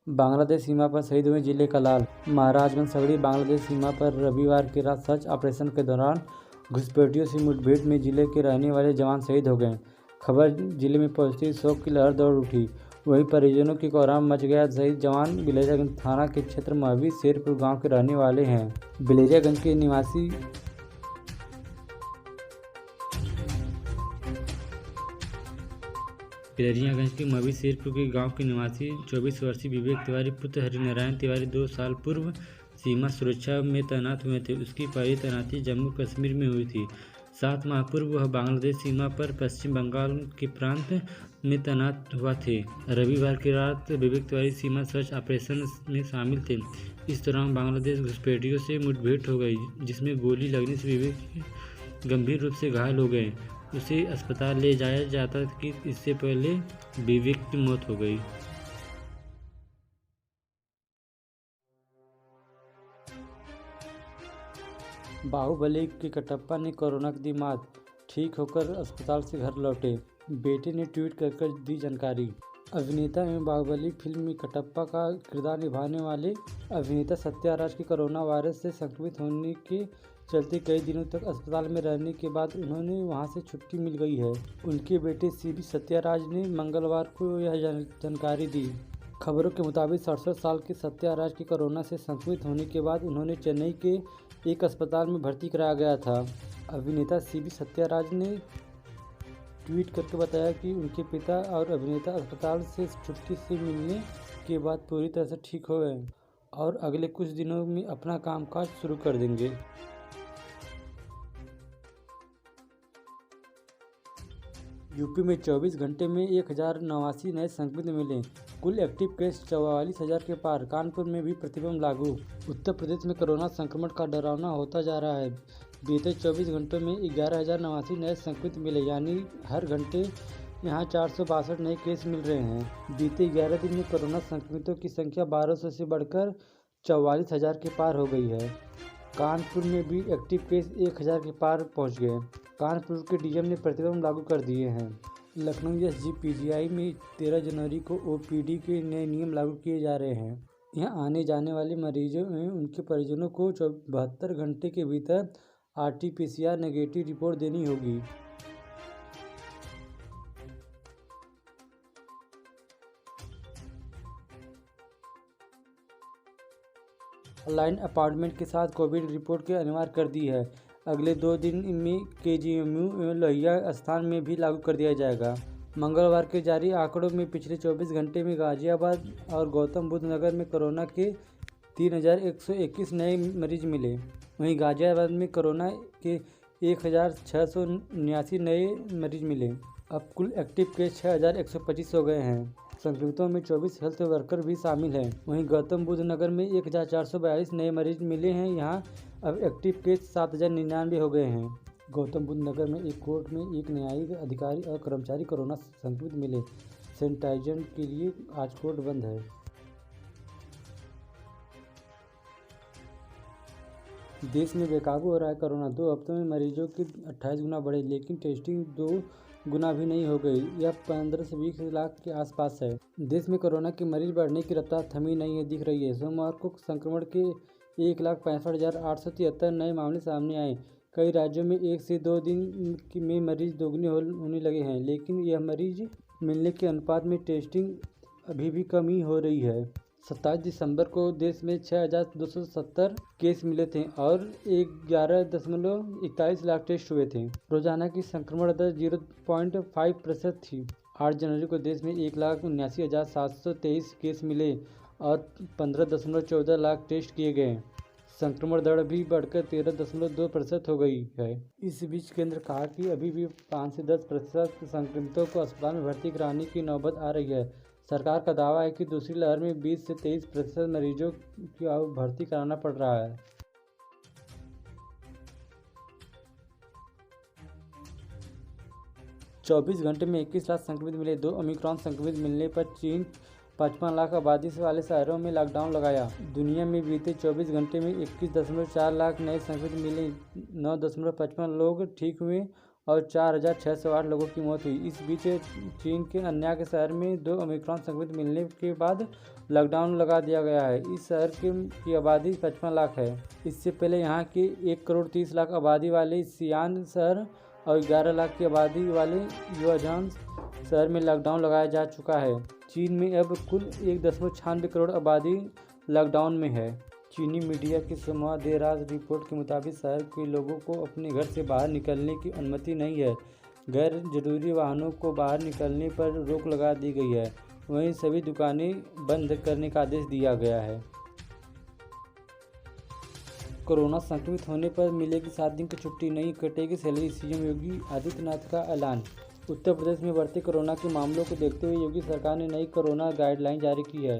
बांग्लादेश सीमा पर शहीद हुए जिले का लाल। महाराजगंज सगड़ी बांग्लादेश सीमा पर रविवार की रात सर्च ऑपरेशन के दौरान घुसपैठियों से मुठभेड़ में जिले के रहने वाले जवान शहीद हो गए। खबर जिले में पहुंचती शोक की लहर दौड़ उठी। वहीं परिजनों की कोहराम मच गया। शहीद जवान बिलेरियागंज थाना के क्षेत्र महवी शेरपुर गांव के रहने वाले हैं। बिलेरियागंज के निवासी बिलेरियागंज के महवी शेरपुर के गांव के निवासी 24 वर्षीय विवेक तिवारी पुत्र हरिनारायण तिवारी 2 साल पूर्व सीमा सुरक्षा में तैनात हुए थे। उसकी पहली तैनाती जम्मू कश्मीर में हुई थी। 7 माह पूर्व वह बांग्लादेश सीमा पर पश्चिम बंगाल के प्रांत में तैनात हुआ थे। रविवार की रात विवेक तिवारी सीमा सर्च ऑपरेशन में शामिल थे। इस दौरान बांग्लादेश घुसपैठियों से मुठभेड़ हो गई, जिसमें गोली लगने से विवेक गंभीर रूप से घायल हो गए। उसे अस्पताल ले जाया जाता कि इससे पहले विवेक की मौत हो गई। बाहुबली के कटप्पा ने कोरोना की दी मात, ठीक होकर अस्पताल से घर लौटे। बेटे ने ट्वीट कर दी जानकारी। अभिनेता एवं बाहुबली फिल्म में कटप्पा का किरदार निभाने वाले अभिनेता सत्याराज के कोरोना वायरस से संक्रमित होने के चलते कई दिनों तक अस्पताल में रहने के बाद उन्होंने वहां से छुट्टी मिल गई है। उनके बेटे सीबी सत्याराज ने मंगलवार को यह जानकारी दी। खबरों के मुताबिक 67 साल के सत्याराज के कोरोना से संक्रमित होने के बाद उन्होंने चेन्नई के एक अस्पताल में भर्ती कराया गया था। अभिनेता सीबी सत्याराज ने ट्वीट करके बताया कि उनके पिता और अभिनेता अस्पताल से छुट्टी से मिलने के बाद पूरी तरह से ठीक हो गए और अगले कुछ दिनों में अपना कामकाज शुरू कर देंगे। यूपी में 24 घंटे में 1089 नए संक्रमित मिले। कुल एक्टिव केस 44,000 के पार। कानपुर में भी प्रतिबंध लागू। उत्तर प्रदेश में कोरोना संक्रमण का डरावना होता जा रहा है। बीते 24 घंटों में 11,089 नए संक्रमित मिले, यानी हर घंटे यहां 462 नए केस मिल रहे हैं। बीते 11 दिन में कोरोना संक्रमितों की संख्या 1200 से बढ़कर 44,000 के पार हो गई है। कानपुर में भी एक्टिव केस 1,000 के पार पहुंच गए। कानपुर के डीएम ने प्रतिबंध लागू कर दिए हैं। लखनऊ एसजीपीजीआई में 13 जनवरी को ओपीडी के नए नियम लागू किए जा रहे हैं। यहां आने जाने वाले मरीजों एवं उनके परिजनों को 72 घंटे के भीतर आरटीपीसीआर नेगेटिव रिपोर्ट देनी होगी। ऑनलाइन अपॉइंटमेंट के साथ कोविड रिपोर्ट के अनिवार्य कर दी है। अगले 2 दिन में केजीएमयू एवं लोहिया स्थान में भी लागू कर दिया जाएगा। मंगलवार के जारी आंकड़ों में पिछले 24 घंटे में गाजियाबाद और गौतम बुद्ध नगर में कोरोना के 3,121 नए मरीज मिले। वहीं गाजियाबाद में कोरोना के 1,679 नए मरीज मिले। अब कुल एक्टिव केस 6,125 हो गए हैं। संक्रमितों में 24 हेल्थ वर्कर भी शामिल हैं। वहीं गौतम बुद्ध नगर में 1,442 नए मरीज मिले हैं। यहां अब एक्टिव केस 7,099 हो गए हैं। गौतम बुद्ध नगर में एक कोर्ट में एक न्यायिक अधिकारी और कर्मचारी कोरोना संक्रमित मिले। सैनिटाइजर के लिए आज कोर्ट बंद है। देश में बेकाबू हो रहा है कोरोना। 2 हफ्तों में मरीजों की 28 गुना बढ़े, लेकिन टेस्टिंग 2 गुना भी नहीं हो गई। यह 15 से 20 लाख के आसपास है। देश में कोरोना के मरीज बढ़ने की रफ्तार थमी नहीं है दिख रही है। सोमवार को संक्रमण के 1,65,873 नए मामले सामने आए। कई राज्यों में 1 से 2 दिन में मरीज दोगुने होने लगे हैं, लेकिन यह मरीज मिलने के अनुपात में टेस्टिंग अभी भी कमी हो रही है। 27 दिसंबर को देश में 6,270 केस मिले थे और 11.41 लाख टेस्ट हुए थे। रोजाना की संक्रमण दर 0.5% थी। 8 जनवरी को देश में 1,79,723 केस मिले और 15.14 लाख टेस्ट किए गए। संक्रमण दर भी बढ़कर 13.2% हो गई है। इस बीच केंद्र कहा कि अभी भी 5 से 10% संक्रमितों को अस्पताल में भर्ती कराने की नौबत आ रही है। सरकार का दावा है कि दूसरी लहर में 20 से 23% मरीजों को भर्ती कराना पड़ रहा है। चौबीस घंटे में 21 लाख संक्रमित मिले। 2 ओमिक्रॉन संक्रमित मिलने पर चीन 55 लाख आबादी वाले शहरों में लॉकडाउन लगाया। दुनिया में बीते 24 घंटे में 21.4 लाख नए संक्रमित मिले। 9.55 लोग ठीक हुए और 4,608 लोगों की मौत हुई। इस बीच चीन के अन्या के शहर में 2 ओमिक्रॉन संक्रमित मिलने के बाद लॉकडाउन लगा दिया गया है। इस शहर की आबादी 55 लाख है। इससे पहले यहाँ के 1,30,00,000 आबादी वाले सियान शहर और 11 लाख की आबादी वाले युआझान शहर में लॉकडाउन लगाया जा चुका है। चीन में अब कुल 1.96 करोड़ आबादी लॉकडाउन में है। चीनी मीडिया की संवाददाता रिपोर्ट के मुताबिक शहर के लोगों को अपने घर से बाहर निकलने की अनुमति नहीं है। गैर जरूरी वाहनों को बाहर निकलने पर रोक लगा दी गई है। वहीं सभी दुकानें बंद करने का आदेश दिया गया है। कोरोना संक्रमित होने पर मिलेगी 7 दिन की छुट्टी, नहीं कटेगी सैलरी, सीएम योगी आदित्यनाथ का ऐलान। उत्तर प्रदेश में बढ़ते कोरोना के मामलों को देखते हुए योगी सरकार ने नई कोरोना गाइडलाइन जारी की है।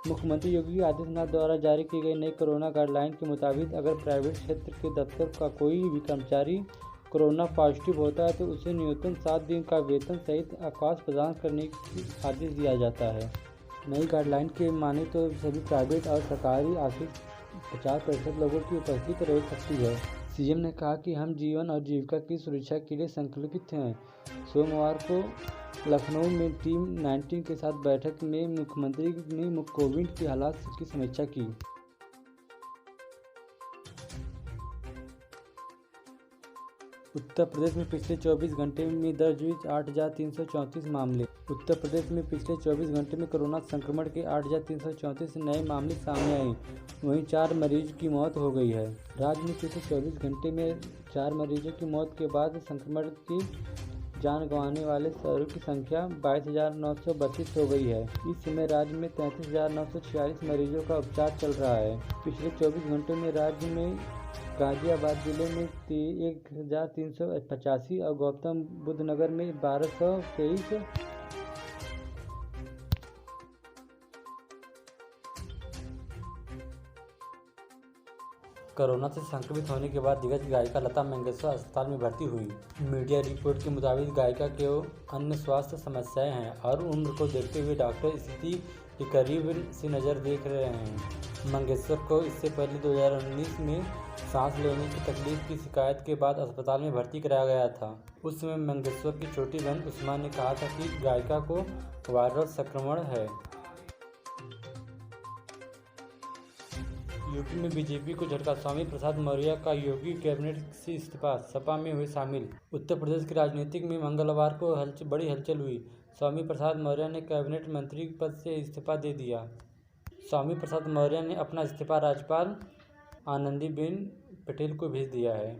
मुख्यमंत्री योगी आदित्यनाथ द्वारा जारी की गई नई कोरोना गाइडलाइन के मुताबिक अगर प्राइवेट क्षेत्र के दफ्तर का कोई भी कर्मचारी कोरोना पॉजिटिव होता है तो उसे न्यूनतम 7 दिन का वेतन सहित अवकाश प्रदान करने का आदेश दिया जाता है। नई गाइडलाइन के माने तो सभी प्राइवेट और सरकारी ऑफिस 50% लोगों की उपस्थिति रह सकती है। सीएम ने कहा कि हम जीवन और जीविका की सुरक्षा के लिए संकल्पित हैं। सोमवार को लखनऊ में टीम 19 के साथ बैठक में मुख्यमंत्री ने कोविड के हालात की समीक्षा की। उत्तर प्रदेश में पिछले 24 घंटे में दर्ज हुई 8,334 मामले। उत्तर प्रदेश में पिछले 24 घंटे में कोरोना संक्रमण के 8,334 नए मामले सामने आए। वहीं 4 मरीज की मौत हो गई है। राज्य में पिछले 24 घंटे में 4 मरीजों की मौत के बाद संक्रमण की जान गंवाने वाले शहरों की संख्या 22,932 हो गई है। इस समय राज्य में 33,946 मरीजों का उपचार चल रहा है। पिछले 24 घंटों में राज्य में गाजियाबाद जिले में 1,385 और गौतम बुद्ध नगर में 1,223 कोरोना से संक्रमित होने के बाद दिग्गज गायिका लता मंगेशकर अस्पताल में भर्ती हुई। मीडिया रिपोर्ट के मुताबिक गायिका के अन्य स्वास्थ्य समस्याएं हैं और उम्र को देखते हुए डॉक्टर स्थिति के करीब से नज़र देख रहे हैं। मंगेशकर को इससे पहले 2019 में सांस लेने की तकलीफ की शिकायत के बाद अस्पताल में भर्ती कराया गया था। उस समय मंगेशकर की छोटी बहन उस्मा ने कहा था कि गायिका को वायरल संक्रमण है। यूपी में बीजेपी को झटका, स्वामी प्रसाद मौर्य का योगी कैबिनेट से इस्तीफा, सपा में हुए शामिल। उत्तर प्रदेश की राजनीति में मंगलवार को बड़ी हलचल हुई। स्वामी प्रसाद मौर्य ने कैबिनेट मंत्री पद से इस्तीफा दे दिया। स्वामी प्रसाद मौर्य ने अपना इस्तीफा राज्यपाल आनंदीबेन पटेल को भेज दिया है।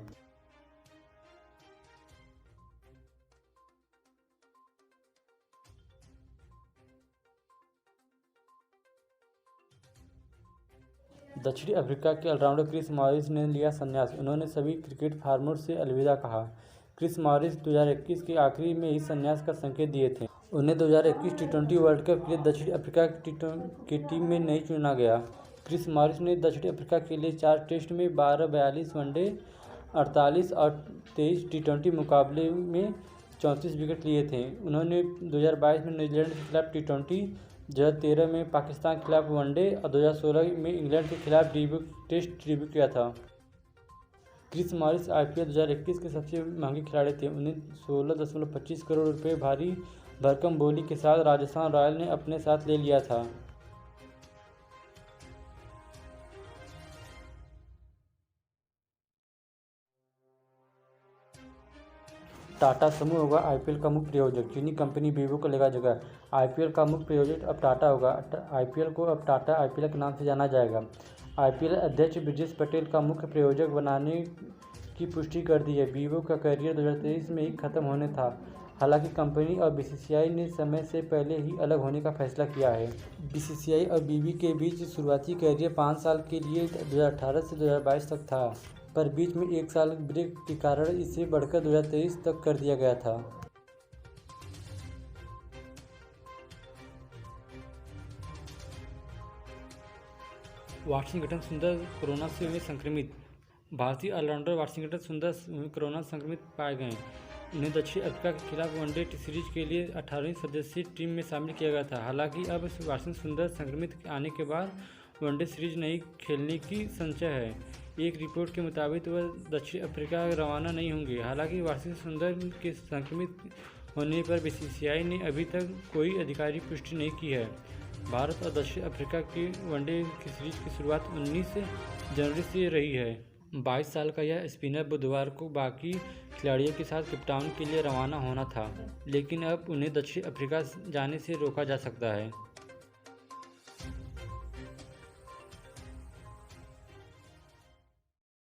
दक्षिण अफ्रीका के ऑलराउंडर क्रिस मॉरिस ने लिया संन्यास। उन्होंने सभी क्रिकेट फॉर्मेट से अलविदा कहा। क्रिस मॉरिस 2021 के आखिरी में ही संन्यास का संकेत दिए थे। उन्हें 2021 टी20 वर्ल्ड कप के लिए दक्षिण अफ्रीका की टीम में नहीं चुना गया। क्रिस मॉरिस ने दक्षिण अफ्रीका के लिए 4 टेस्ट में 12, 42 वनडे, 48 और 23 टी20 मुकाबले में 34 विकेट लिए थे। उन्होंने 2022 में न्यूजीलैंड के खिलाफ टी20, 2013 में पाकिस्तान के खिलाफ वनडे और 2016 में इंग्लैंड के खिलाफ टेस्ट डेब्यू किया था। क्रिस मॉरिस आईपीएल 2021 के सबसे महंगे खिलाड़ी थे। उन्हें 16.25 करोड़ रुपये भारी भरकम बोली के साथ राजस्थान रॉयल ने अपने साथ ले लिया था। टाटा समूह होगा आईपीएल का मुख्य प्रायोजक। चीनी कंपनी वीवो को लेगा जगह। आईपीएल का मुख्य प्रायोजक अब टाटा होगा। आईपीएल को अब टाटा आईपीएल के नाम से जाना जाएगा। आईपीएल अध्यक्ष ब्रजेश पटेल का मुख्य प्रायोजक बनाने की पुष्टि कर दी है। वीवो का करियर 2023 में ही खत्म होने था। हालांकि कंपनी और बीसीसीआई ने समय से पहले ही अलग होने का फैसला किया है। बीसीसीआई और वीवी के बीच शुरुआती करियर 5 साल के लिए 2018 से 2022 तक था, पर बीच में 1 साल ब्रेक के कारण इसे बढ़कर 2023 तक कर दिया गया था। वाशिंगटन सुंदर कोरोना से हुए संक्रमित। भारतीय ऑलराउंडर वाशिंगटन सुंदर कोरोना संक्रमित पाए गए। उन्हें दक्षिण अफ्रीका के खिलाफ वनडे सीरीज के लिए 18वीं सदस्यीय टीम में शामिल किया गया था। हालांकि अब वाशिंगटन सुंदर संक्रमित आने के बाद वनडे सीरीज नहीं खेलने की संशय है। एक रिपोर्ट के मुताबिक वह दक्षिण अफ्रीका रवाना नहीं होंगे। हालांकि वाशिंगटन सुंदर के संक्रमित होने पर बीसीसीआई ने अभी तक कोई आधिकारिक पुष्टि नहीं की है। भारत और दक्षिण अफ्रीका की वनडे की सीरीज की शुरुआत 19 जनवरी से रही है। 22 साल का यह स्पिनर बुधवार को बाकी खिलाड़ियों के साथ केपटाउन के लिए रवाना होना था, लेकिन अब उन्हें दक्षिण अफ्रीका जाने से रोका जा सकता है।